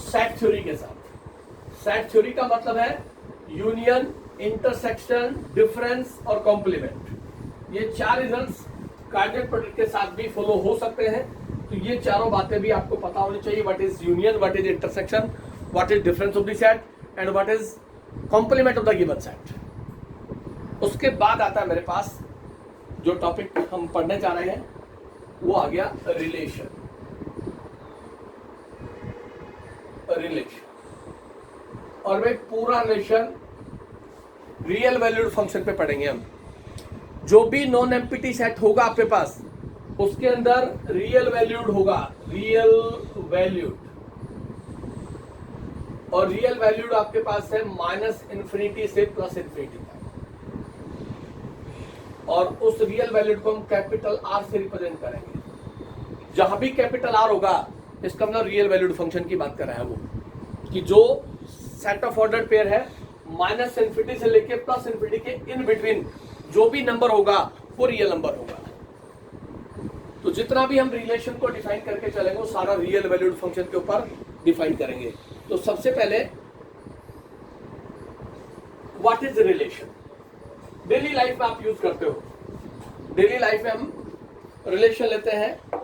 Speaker 1: सेट थ्योरी के साथ। सेट थ्योरी का मतलब है यूनियन, इंटरसेक्शन, डिफरेंस और कॉम्प्लीमेंट। ये 4 रिजल्ट्स कार्डिनल प्रोडक्ट के साथ भी फॉलो हो सकते हैं। तो ये चारों बातें भी आपको पता होनी चाहिए, what is union, what is intersection, what is difference of the set and what is complement of the given set. उसके बाद आता है मेरे पास जो टॉपिक हम पढ़ने जा रहे हैं, वो आ गया रिलेशन। और मैं पूरा रिलेशन रियल वैल्यूड फंक्शन पे पढ़ेंगे हम। जो भी नॉन एम्प्टी सेट होगा आपके पास, उसके अंदर रियल वैल्यूड होगा, रियल वैल्यूड, और रियल वैल्यूड आपके पास है -∞ से +∞ तक, और उस रियल वैल्यूड को हम कैपिटल R से रिप्रेजेंट करेंगे। जहां भी कैपिटल R होगा, इसका मतलब रियल वैल्यूड फंक्शन की बात कर रहा है वो, कि जो सेट ऑफ ऑर्डर पेयर है -∞ से लेके +∞ के इन बिटवीन जो भी नंबर होगा वो रियल नंबर होगा। जितना भी हम रिलेशन को डिफाइन करके चलेंगे वो सारा रियल वैल्यूड फंक्शन के ऊपर डिफाइन करेंगे। तो सबसे पहले what is relation, daily life में आप यूज करते हो। डेली लाइफ में हम रिलेशन लेते हैं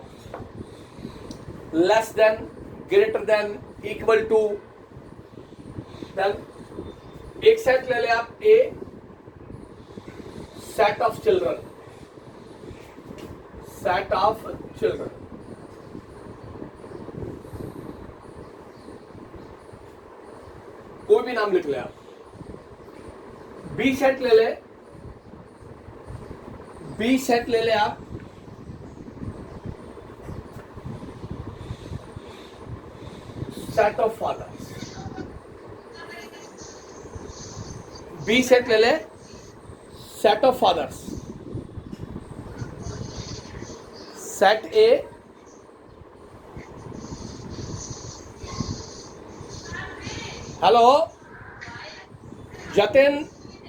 Speaker 1: less than, greater than, equal to. Then एक सेट ले ले आप, a set of children, set of children. कोई भी नाम लिख ले आप। बी सेट ले ले, बी सेट ले ले आप, set of fathers. B set ले ले, set of fathers. Set A, hello Jatin,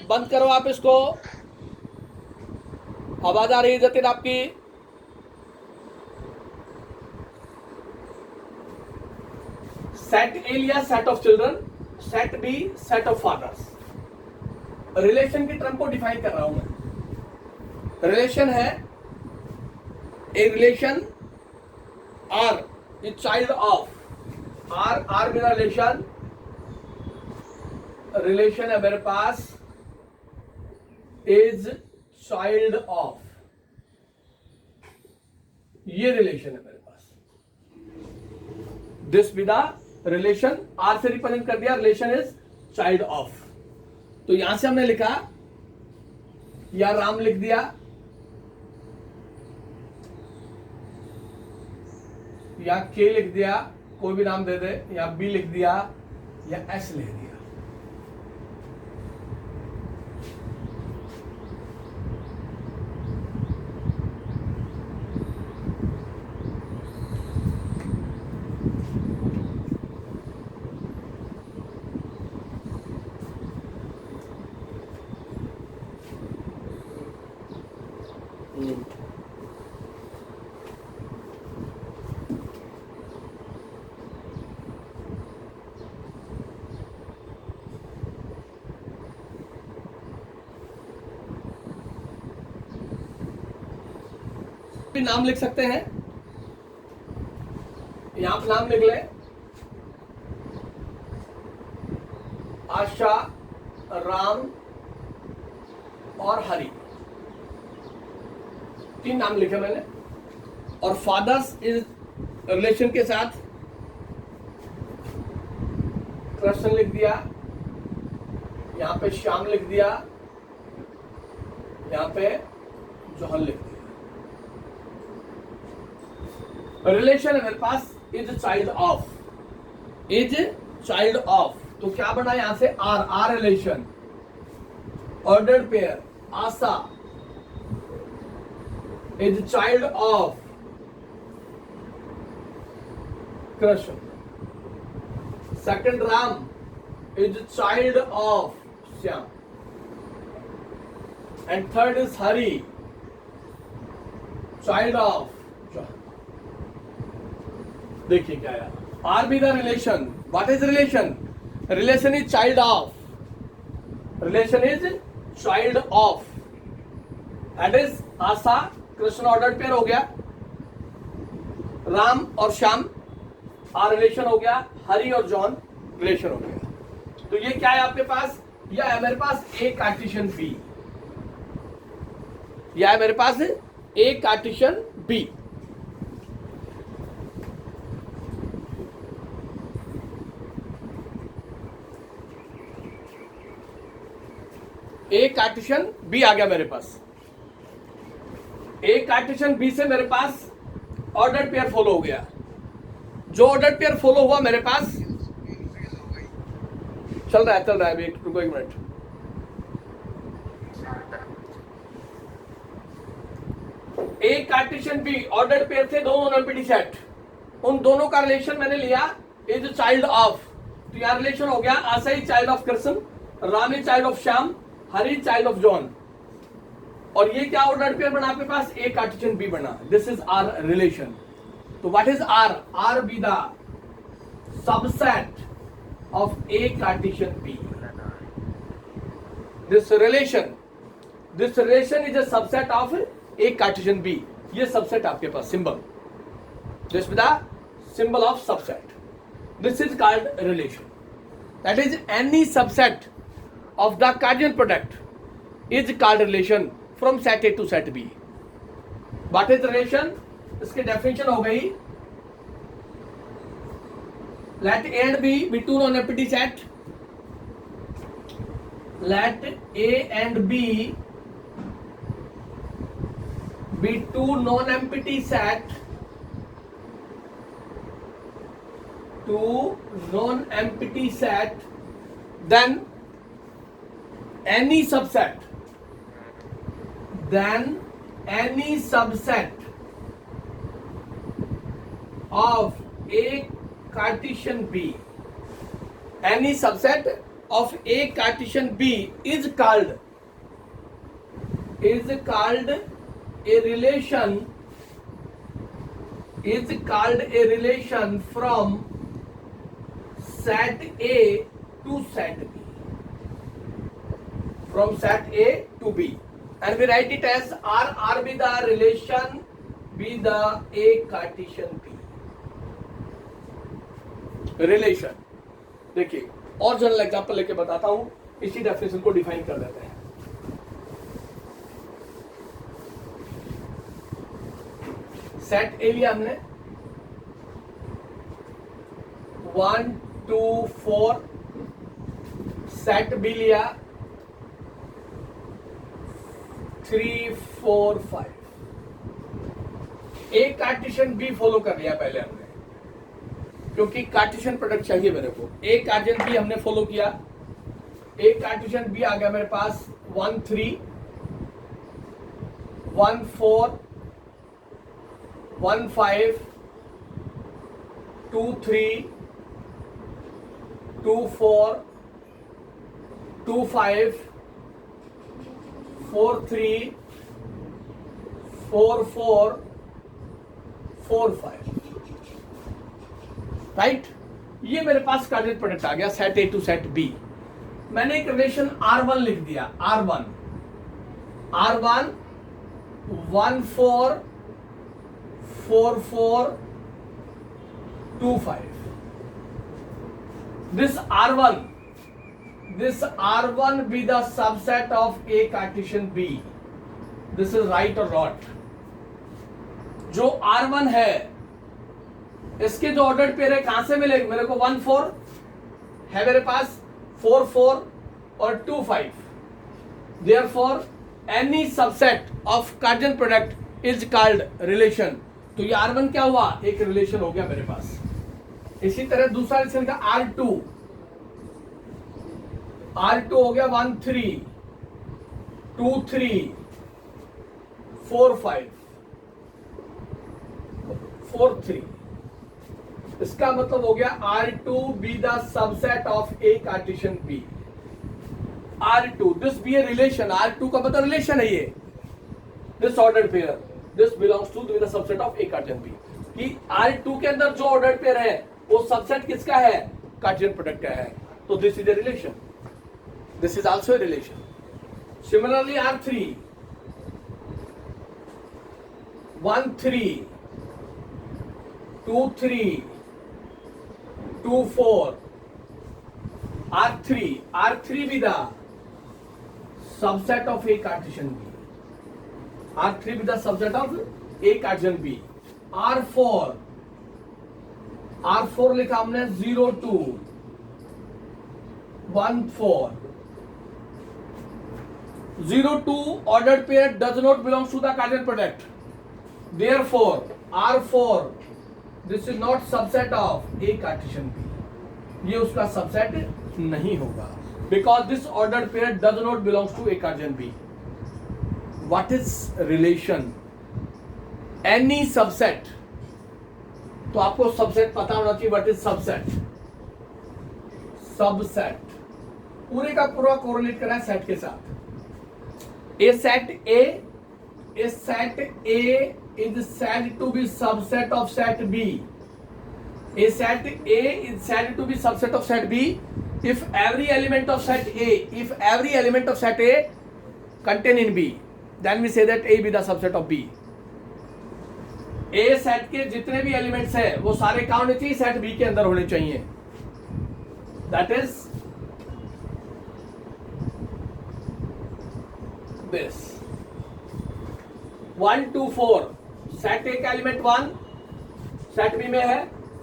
Speaker 1: बंद करो आप इसको, आवाज आ रही है जतिन आपकी। सेट ए लिया, set of children. Set B, set of fathers. Relation की टर्म को डिफाइन कर रहा हूं मैं। रिलेशन है a relation R is child of, R मेरा रिलेशन, रिलेशन है मेरे पास इज चाइल्ड ऑफ, ये रिलेशन है मेरे पास। दिस विद रिलेशन आर से रिप्रेजेंट कर दिया, रिलेशन इज चाइल्ड ऑफ। तो यहां से हमने लिखा या राम लिख दिया, या के लिख दिया, कोई भी नाम दे दे, या बी लिख दिया, या एस लिख दिया। भी नाम लिख सकते हैं, यहां पर नाम लिख ले, आशा, राम और हरि, तीन नाम लिखे मैंने। और फादर्स इज रिलेशन के साथ कृष्ण लिख दिया, यहां पे श्याम लिख दिया, यहां पे जौहन लिख दिया। रिलेशन है मेरे पास is child of, is child of. तो क्या बना यहां से, R, R relation, ordered pair, Asha is child of Krishna. Second Ram is child of Shyam. And third is Hari, child of John. देखिए क्या है, R be the relation. What is relation? Relation is child of, relation is child of, that is Asha Krishna ordered pair हो गया, राम और Shyam are relation हो गया, हरि और John relation हो गया। तो ये क्या है आपके पास, यह है मेरे पास ए कार्टेशियन बी, यह है मेरे पास A Cartesian B. A Cartesian B आ गया मेरे पास। ए कार्टेशियन बी से मेरे पास ऑर्डर्ड पेयर फॉलो हो गया। जो ऑर्डर्ड पेयर फॉलो हुआ मेरे पास, चल रहा है अभी, रुको एक minute. A Cartesian be ordered pair थे दोनों नॉन-एम्प्टी सेट, उन दोनों का रिलेशन मैंने लिया इज चाइल्ड ऑफ। तो यहां रिलेशन हो गया, Asha is child of Krishna, Ram is child of Shyam, Hari child of John. और ये क्या ऑर्डर्ड पेयर बना आपके पास, ए कार्टेशियन बी बना. This is R relation. तो what is R? R be the subset of A Cartesian B. This relation is a subset of A Cartesian B. ये subset आपके पास symbol, this with the symbol of subset. This is called relation. That is, any subset of the Cartesian product is called relation from set A to set B. What is relation? इसकी definition हो गई. Let A and B be two non-empty set. Let A and B be two non-empty set. Two non-empty set, then any subset of a Cartesian B, any subset of a Cartesian B is called a relation from set A to set B. From set A to B. And we write it as R be the relation, be the A Cartesian B. Relation. देखिए और general example लेके बताता हूं, इसी definition को define कर देते हैं. सेट ए लिया हमने 1 2 4. सेट बी लिया 3 4 5. एक कार्टेशियन बी फॉलो कर लिया पहले हमने, क्योंकि कार्टेशियन प्रोडक्ट चाहिए मेरे को. एक कार्टेशियन बी हमने फॉलो किया. एक कार्टेशियन बी आ गया मेरे पास 1 3 1 4 1 5 2 3 2 4 2 5 4 3 4 4 4 5. राइट, ये मेरे पास कार्टेशियन प्रोडक्ट आ गया set A to set B. मैंने एक रिलेशन R1 लिख दिया. R1 1 4 4 4 2 5. This R1 be the subset of A Cartesian B. This is right or not? जो R1 है, इसके जो ऑर्डर्ड पेयर है कहां से मिलेंगे मेरे को? 1 4 है मेरे पास, 4 4 और 2 5. Therefore, any subset of Cartesian product is called relation. तो ये R1 क्या हुआ? एक रिलेशन हो गया मेरे पास. इसी तरह दूसरा रिलेशन का R2 हो गया 1 3 2 3 4 5 4 3. इसका मतलब हो गया R2 be the subset of A Cartesian B. R2 this be a relation. R2 का मतलब रिलेशन है ये. This ordered pair this belongs to the subset of A Cartesian B. कि R2 के अंदर जो ऑर्डर्ड पेयर है वो सबसेट किसका है? कार्टेशियन प्रोडक्ट का है. तो this is a relation. This is also a relation. Similarly R3 1 3 2 3 2 4. R3 be the subset of A Cartesian B. R3 be the subset of A Cartesian B. R4 लिखा हमने 0 2 1 4. 0 2 ordered pair does not belong to the Cartesian product. Therefore, R4 this is not subset of A Cartesian B. ये उसका subset नहीं होगा, because this ordered pair does not belong to A Cartesian B. What is relation? Any subset. तो आपको subset पता होना चाहिए. What is subset? Subset पूरे का पूरा कोरिलेट करना है सेट के साथ. A set A is said to be subset of set B. A set A is said to be subset of set B if every element of set A contain in B, then we say that A be the subset of B. A set के जितने भी elements है वो सारे क्या होने चाहिए, set B के अंदर होने चाहिए. That is this 1 2 4 set A का एलिमेंट 1 सेट बी में है,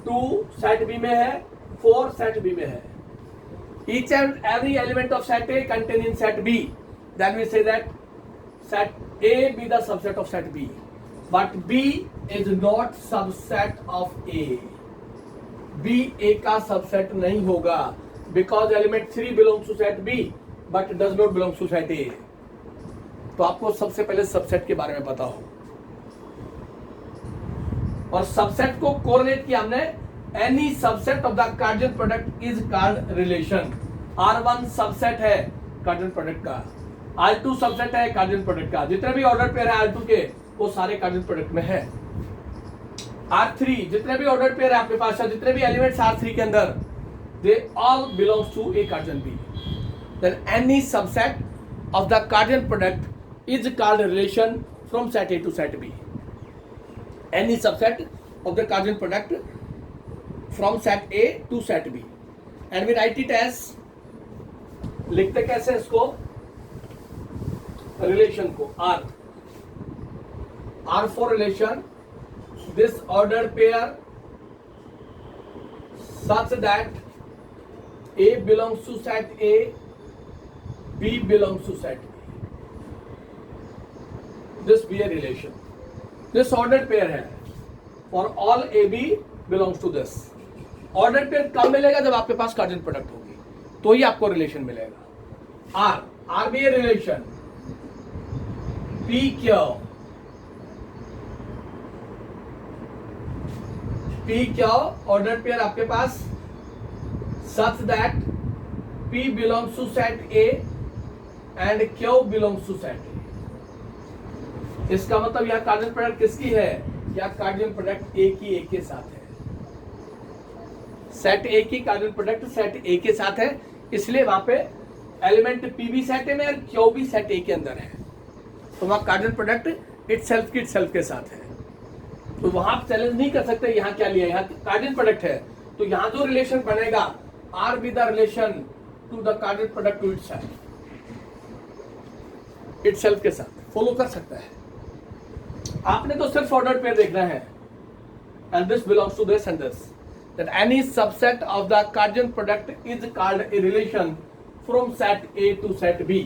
Speaker 1: 2 सेट बी में है, 4 सेट बी में है. Each and every element of set A contain in set B. Then we say that set A be the subset of set B. But B is not subset of A. B A का subset नहीं होगा because element 3 belongs to set B but does not belong to set A. तो आपको सबसे पहले subset के बारे में पता हो. और सबसेट को कोरिलेट किया हमने. Any subset of the Cartesian product is called relation. R1 subset है Cartesian product का, R2 सबसेट है Cartesian product का. जितने भी ऑर्डर पेयर है R2 के वो सारे Cartesian product में है. R3 जितने भी ऑर्डर पेयर है आपके पास, जितने भी एलिमेंट्स R3 के अंदर, they all belongs to a Cartesian B. Then any subset of the Cartesian product is called relation from set A to set B. Any subset of the Cartesian product from set A to set B. And we write it as, लिखते कैसे इसको, relation को R for relation, this ordered pair such that A belongs to set A, B belongs to set B. This be a relation. This ordered pair है, for all AB belongs to this. Order pair कब मिलेगा, जब आपके पास Cartesian product होगी तो ही आपको relation मिलेगा. R be a relation P Q order pair आपके पास such that P belongs to set A and Q belongs to set A. इसका मतलब यह कार्टेशियन प्रोडक्ट किसकी है, यह कार्टेशियन प्रोडक्ट ए की ए के साथ है. सेट ए की कार्टेशियन प्रोडक्ट सेट ए के साथ है, इसलिए वहां पे एलिमेंट पी भी सेट ए में और क्यू भी सेट ए के अंदर है. तो वहां कार्टेशियन प्रोडक्ट इटसेल्फ के साथ है. तो वहां आप चैलेंज नहीं कर सकते यहाँ क्या लिया, यहाँ कार्टेशियन प्रोडक्ट है तो यहाँ जो रिलेशन बनेगा R be the relation to the Cartesian product to itself के साथ फॉलो कर सकता है. आपने तो सिर्फ ऑर्डर पेयर देखना है. And this belongs to this and this. That any subset of the Cartesian product is called a relation from set A to set B.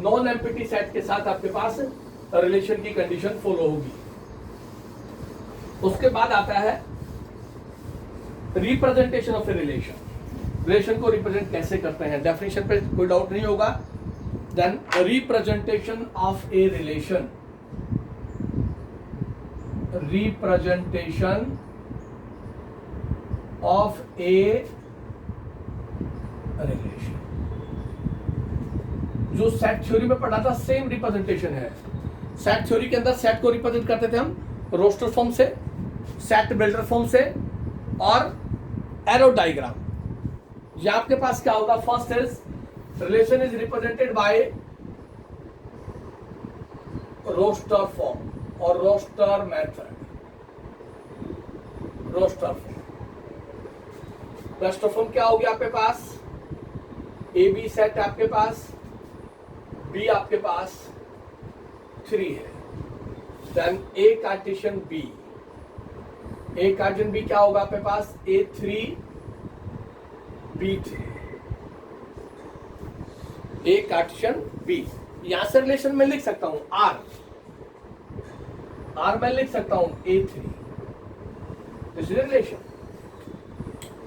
Speaker 1: Non empty set के साथ आपके पास रिलेशन की कंडीशन फॉलो होगी. उसके बाद आता है representation of a relation. Relation को रिप्रेजेंट कैसे करते हैं, डेफिनेशन पे कोई डाउट नहीं होगा. Then representation of a relation, representation of a relation. जो सेट थ्योरी में पढ़ा था सेम रिप्रेजेंटेशन है. सेट थ्योरी के अंदर सेट को रिप्रेजेंट करते थे हम रोस्टर फॉर्म से, सेट बिल्डर फॉर्म से और एरो डायग्राम. ये आपके पास क्या होगा, first is relation is represented by roster form और roster method. Roster form, roster form क्या होगी आपके पास, ए बी सेट आपके पास, बी आपके पास 3 है. Then A Cartesian B, A Cartesian B क्या होगा आपके पास, A3 B3, ए कार्टेशियन बी. यहां से रिलेशन में लिख सकता हूं आर में लिख सकता हूं A3. This is relation.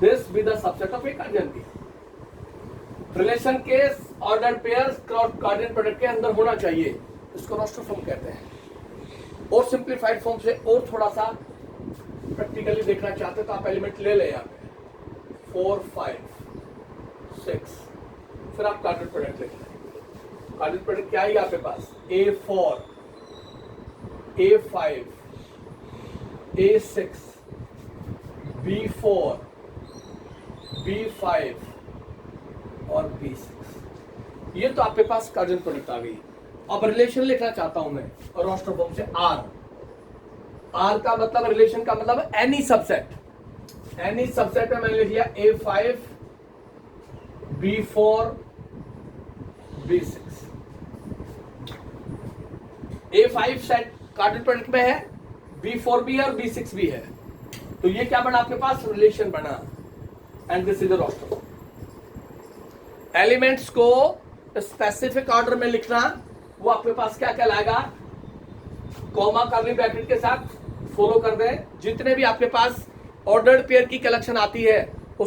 Speaker 1: This be the subset of a Cartesian B. Relation के ऑर्डर पेयर्स कार्टेशियन प्रोडक्ट के अंदर होना चाहिए. इसको रोस्टर फॉर्म कहते हैं. और सिंप्लीफाइड फॉर्म से और थोड़ा सा प्रैक्टिकली देखना चाहते तो आप एलिमेंट ले ले यहाँ पे 4 5 6, फिर आप कार्टेशियन प्रोडक्ट लिख लें. कार्डिनल प्रोडक्ट क्या है आपके पास? A4, A5, A6, B4, B5 और B6। ये तो आपके पास कार्डिनल प्रोडक्ट आ गई। अब रिलेशन लिखना चाहता हूं मैं रोस्टर फॉर्म से आर। आर का मतलब, रिलेशन का मतलब एनी सबसेट। एनी सबसेट में मैंने लिख लिया A5, B4, B6। A5 set cardinal product में है, B4 भी है और B6 भी है। तो ये क्या बना आपके पास? रिलेशन बना। And this is the roster. Elements को स्पेसिफिक ऑर्डर में लिखना, वो आपके पास क्या कहलाएगा? कॉमा कर्ली ब्रैकेट के साथ फॉलो कर दे। जितने भी आपके पास ऑर्डर्ड पेयर की कलेक्शन आती है